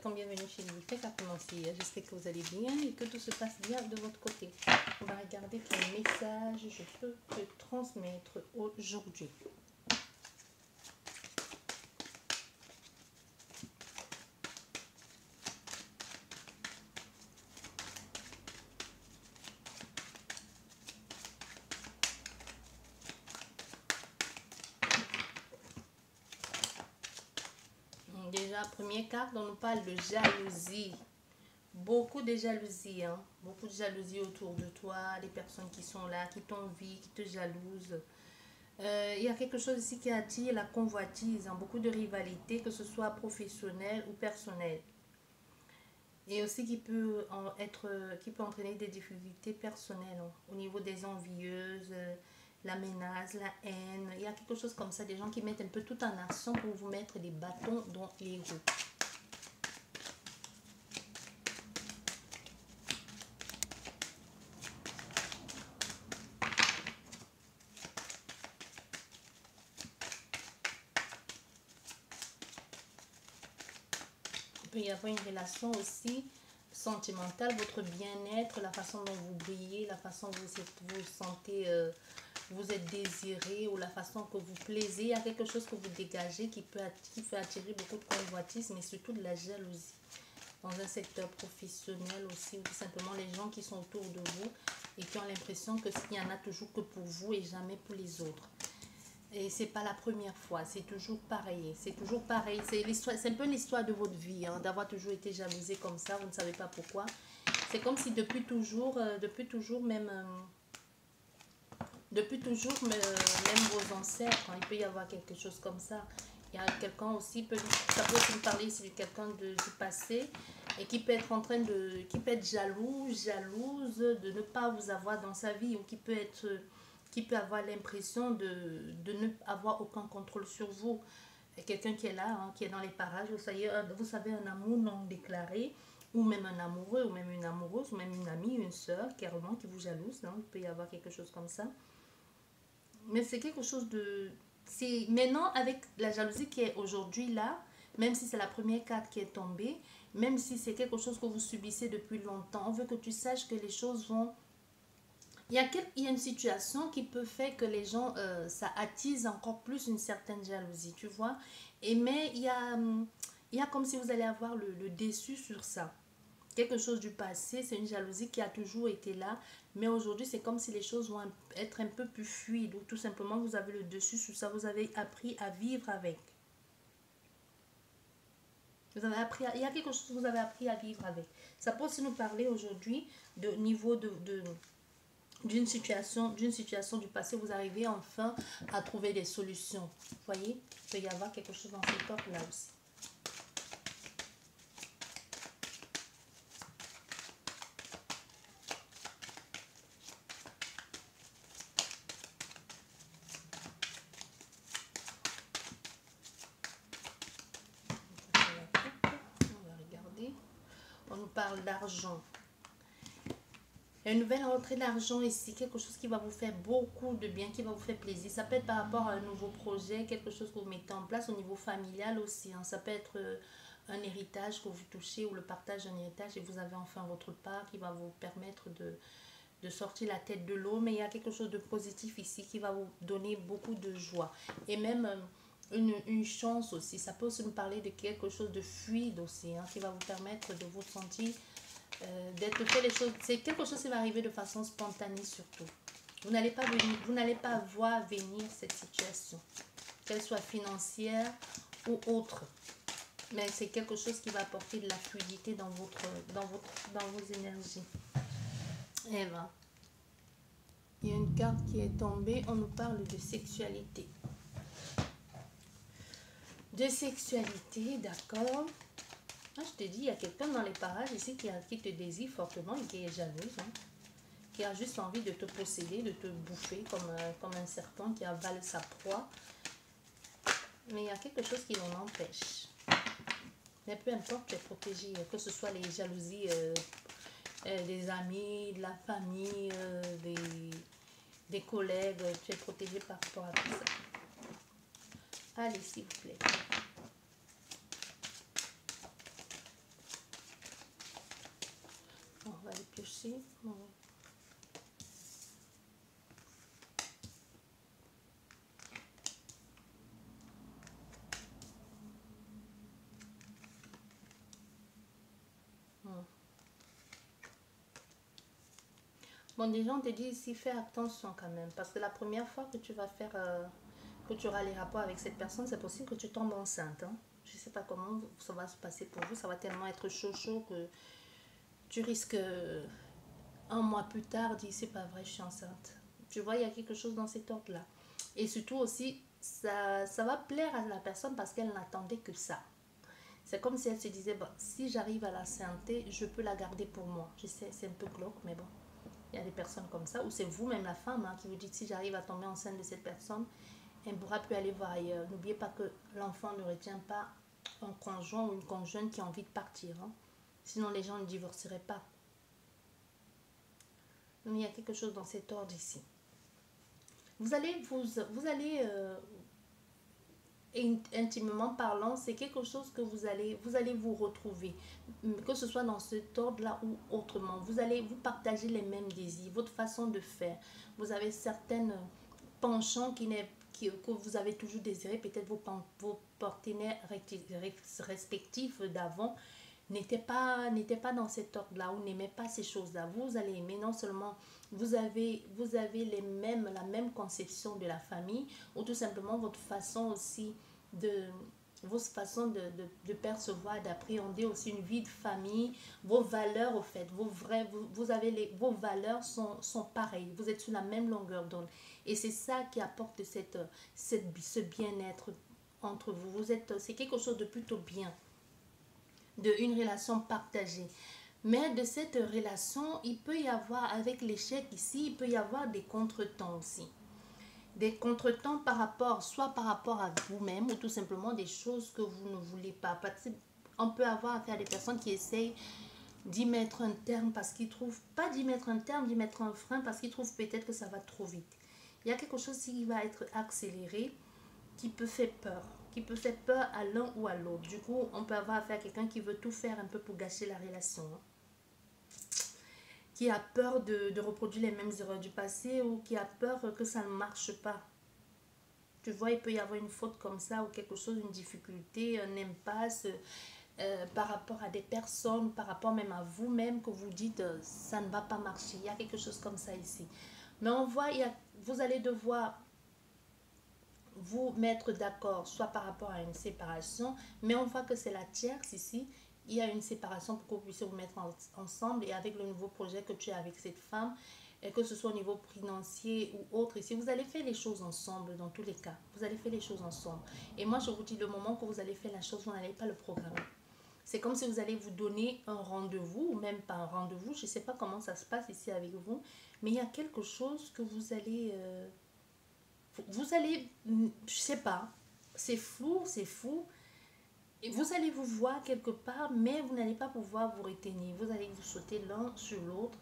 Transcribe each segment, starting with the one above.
souhaite bienvenue chez Lily Capounancière. J'espère que vous allez bien et que tout se passe bien de votre côté. On va regarder quel message je peux te transmettre aujourd'hui. Déjà, première carte, on nous parle de jalousie. Beaucoup de jalousie, hein? Beaucoup de jalousie autour de toi, les personnes qui sont là, qui t'envient, qui te jalousent. Il y a quelque chose ici qui attire la convoitise, hein? Beaucoup de rivalité, que ce soit professionnel ou personnel. Et aussi qui peut entraîner des difficultés personnelles, hein, au niveau des envieuses, la menace, la haine. Il y a quelque chose comme ça, des gens qui mettent un peu tout en action pour vous mettre des bâtons dans les roues. Il peut y avoir une relation aussi sentimentale, votre bien-être, la façon dont vous brillez, la façon dont vous sentez, vous êtes désiré, ou la façon que vous plaisez. Il y a quelque chose que vous dégagez qui fait attirer beaucoup de convoitise, mais surtout de la jalousie. Dans un secteur professionnel aussi, ou tout simplement les gens qui sont autour de vous et qui ont l'impression que s'il y en a toujours que pour vous et jamais pour les autres. Et c'est pas la première fois, c'est toujours pareil. C'est toujours pareil. C'est un peu l'histoire de votre vie, hein, d'avoir toujours été jalousé comme ça, vous ne savez pas pourquoi. C'est comme si depuis toujours même même vos ancêtres, hein, il peut y avoir quelque chose comme ça. Il y a quelqu'un aussi, ça peut aussi parler ici de quelqu'un du passé et qui peut être qui peut être jalouse de ne pas vous avoir dans sa vie, ou qui peut avoir l'impression de ne avoir aucun contrôle sur vous. Quelqu'un qui est là, hein, qui est dans les parages, vous savez, un amour non déclaré, ou même un amoureux, ou même une amoureuse, ou même une amie, une soeur, carrément, qui vous jalouse, hein, il peut y avoir quelque chose comme ça. Mais c'est quelque chose de... C'est maintenant, avec la jalousie qui est aujourd'hui là, même si c'est la première carte qui est tombée, même si c'est quelque chose que vous subissez depuis longtemps, on veut que tu saches que les choses vont... Il y a une situation qui peut faire que les gens, ça attise encore plus une certaine jalousie, tu vois. Mais il y a comme si vous allez avoir le déçu sur ça. Quelque chose du passé, c'est une jalousie qui a toujours été là, mais aujourd'hui c'est comme si les choses vont être un peu plus fluides, ou tout simplement vous avez le dessus sur ça, vous avez appris à vivre avec. Il y a quelque chose que vous avez appris à vivre avec. Ça peut aussi nous parler aujourd'hui de niveau d'une situation du passé, vous arrivez enfin à trouver des solutions. Vous voyez, il peut y avoir quelque chose dans cette ordre là aussi. On nous parle d'argent. Il y a une nouvelle rentrée d'argent ici, quelque chose qui va vous faire beaucoup de bien, qui va vous faire plaisir. Ça peut être par rapport à un nouveau projet, quelque chose que vous mettez en place au niveau familial aussi, hein. Ça peut être un héritage que vous touchez, ou le partage d'un héritage, et vous avez enfin votre part qui va vous permettre de sortir la tête de l'eau. Mais il y a quelque chose de positif ici qui va vous donner beaucoup de joie. Et même... une chance aussi, ça peut aussi nous parler de quelque chose de fluide aussi, hein, qui va vous permettre de vous sentir, d'être fait les choses, c'est quelque chose qui va arriver de façon spontanée surtout. Vous n'allez pas voir venir cette situation, qu'elle soit financière ou autre, mais c'est quelque chose qui va apporter de la fluidité dans vos énergies. Et ben, il y a une carte qui est tombée, on nous parle de sexualité. De sexualité, d'accord. Ah, je te dis, il y a quelqu'un dans les parages ici qui te désire fortement et qui est jalouse, hein, qui a juste envie de te posséder, de te bouffer comme un serpent qui avale sa proie. Mais il y a quelque chose qui l'en empêche. Mais peu importe, tu es protégé, que ce soit les jalousies des amis, de la famille, des collègues, tu es protégé par rapport à tout ça. Allez, s'il vous plaît. aussi. Ouais. Bon, déjà, on te dit ici, fais attention quand même. Parce que la première fois que tu vas faire, que tu auras les rapports avec cette personne, c'est possible que tu tombes enceinte. Hein. Je ne sais pas comment ça va se passer pour vous. Ça va tellement être chaud que tu risques un mois plus tard dire, c'est pas vrai, je suis enceinte. Tu vois, il y a quelque chose dans cet ordre-là. Et surtout aussi, ça va plaire à la personne parce qu'elle n'attendait que ça. C'est comme si elle se disait, bon, si j'arrive à la santé, je peux la garder pour moi. Je sais, c'est un peu glauque, mais bon. Il y a des personnes comme ça, ou c'est vous-même la femme qui vous dites, si j'arrive à tomber enceinte de cette personne, elle ne pourra plus aller voir ailleurs. N'oubliez pas que l'enfant ne retient pas un conjoint ou une conjointe qui a envie de partir. Hein. Sinon, les gens ne divorceraient pas. Donc, il y a quelque chose dans cet ordre ici. Vous allez intimement parlant, c'est quelque chose que vous allez vous retrouver, que ce soit dans cet ordre-là ou autrement. Vous allez vous partager les mêmes désirs, votre façon de faire. Vous avez certaines penchants que vous avez toujours désiré, peut-être vos partenaires respectifs d'avant n'étaient pas dans cet ordre-là ou n'aimaient pas ces choses-là. Vous allez aimer, non seulement vous avez la même conception de la famille, ou tout simplement votre façon aussi vos façons de percevoir, d'appréhender aussi une vie de famille, vos valeurs au fait, vos valeurs sont pareilles, vous êtes sur la même longueur d'onde. Et c'est ça qui apporte ce bien-être entre vous. C'est quelque chose de plutôt bien, une relation partagée. Mais de cette relation, il peut y avoir, avec l'échec ici, il peut y avoir des contretemps aussi. Des contretemps soit par rapport à vous-même, ou tout simplement des choses que vous ne voulez pas. Parce qu'on peut avoir affaire à des personnes qui essayent d'y mettre un terme parce qu'ils trouvent, pas d'y mettre un terme, d'y mettre un frein parce qu'ils trouvent peut-être que ça va trop vite. Il y a quelque chose qui va être accéléré, qui peut faire peur. Qui peut faire peur à l'un ou à l'autre. Du coup, on peut avoir affaire à quelqu'un qui veut tout faire un peu pour gâcher la relation. Qui a peur de reproduire les mêmes erreurs du passé ou qui a peur que ça ne marche pas. Tu vois, il peut y avoir une faute comme ça ou quelque chose, une difficulté, un impasse par rapport à des personnes, par rapport même à vous-même que vous dites ça ne va pas marcher. Il y a quelque chose comme ça ici. Mais on voit, vous allez devoir vous mettre d'accord, soit par rapport à une séparation, mais on voit que c'est la tierce ici. Il y a une séparation pour que vous puissiez vous mettre ensemble et avec le nouveau projet que tu as avec cette femme, et que ce soit au niveau financier ou autre ici, vous allez faire les choses ensemble dans tous les cas. Vous allez faire les choses ensemble. Et moi, je vous dis, le moment que vous allez faire la chose, vous n'allez pas le programmer. C'est comme si vous allez vous donner un rendez-vous, ou même pas un rendez-vous, je ne sais pas comment ça se passe ici avec vous, mais il y a quelque chose que vous allez... je sais pas, c'est flou, c'est fou. Et vous allez vous voir quelque part, mais vous n'allez pas pouvoir vous retenir. Vous allez vous sauter l'un sur l'autre.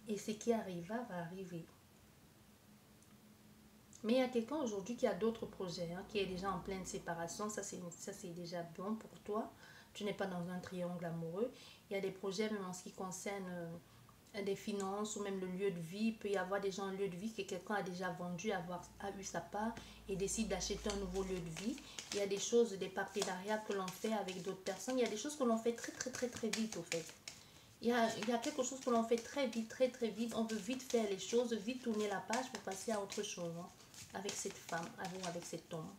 Et ce qui arrivera va arriver. Mais il y a quelqu'un aujourd'hui qui a d'autres projets, qui est déjà en pleine séparation. Ça, c'est déjà bon pour toi. Tu n'es pas dans un triangle amoureux. Il y a des projets même en ce qui concerne des finances ou même le lieu de vie. Il peut y avoir déjà un lieu de vie que quelqu'un a déjà vendu, a eu sa part et décide d'acheter un nouveau lieu de vie. Il y a des choses, des partenariats que l'on fait avec d'autres personnes. Il y a des choses que l'on fait très très très très vite au fait. Il y a quelque chose que l'on fait très vite, très très vite. On veut vite faire les choses, vite tourner la page pour passer à autre chose. Avec cette femme, avec cet homme.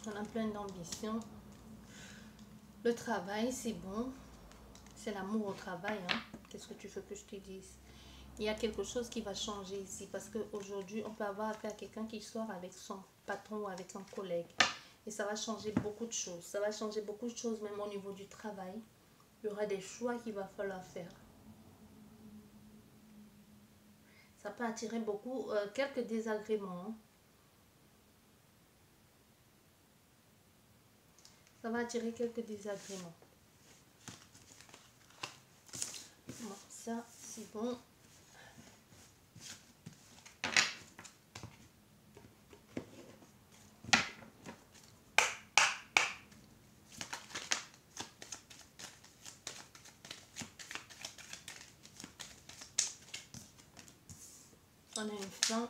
On a plein d'ambition. Le travail, c'est bon. C'est l'amour au travail. Qu'est-ce que tu veux que je te dise? Il y a quelque chose qui va changer ici. Parce qu'aujourd'hui, on peut avoir affaire à quelqu'un qui sort avec son patron ou avec un collègue. Et ça va changer beaucoup de choses. Ça va changer beaucoup de choses même au niveau du travail. Il y aura des choix qu'il va falloir faire. Ça peut attirer beaucoup, quelques désagréments. Ça va attirer quelques désagréments. Bon, ça, c'est bon. On a une fin.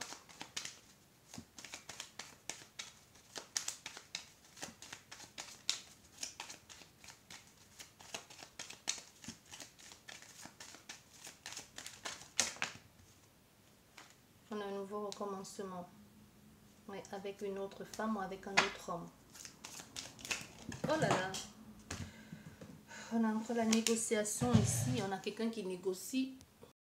On a un nouveau recommencement. Oui, avec une autre femme ou avec un autre homme. Oh là là. On a encore la négociation ici. On a quelqu'un qui négocie.